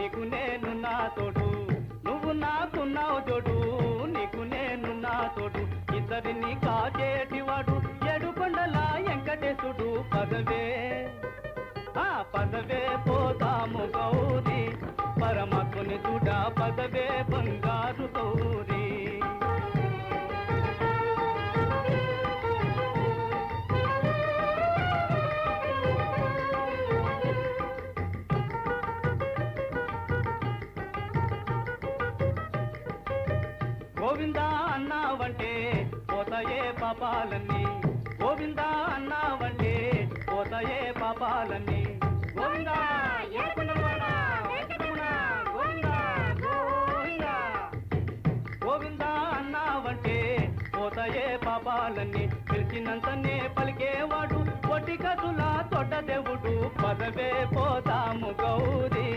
నీకు నేను నా తోడు నువ్వు నాకున్నావు జోడు నీకు నేను నా తోడు ఇద్దరిని కాచేటివాడు ఏడుకొండల వెంకటేశుడు పదవే పదవే పోదాము గౌరీ పరమాత్ముని చూడ పదవే బంగారు గౌరీ గోవిందా అన్నావంటే పోతాయే పాపాలన్నీ గోవిందా అన్నావంటే పోతాయే పాపాలన్నీ గోవిందా ఏడుకొండలవాడా వెంకటరమణ గోవిందా గోవిందా గోవిందా అన్నావంటే పోతాయే పాపాలన్నీ పిలిచినంతనే పలికేవాడు కొట్టి కసులా తొడ్డ దేవుడు పదవే పోదాము గౌరీ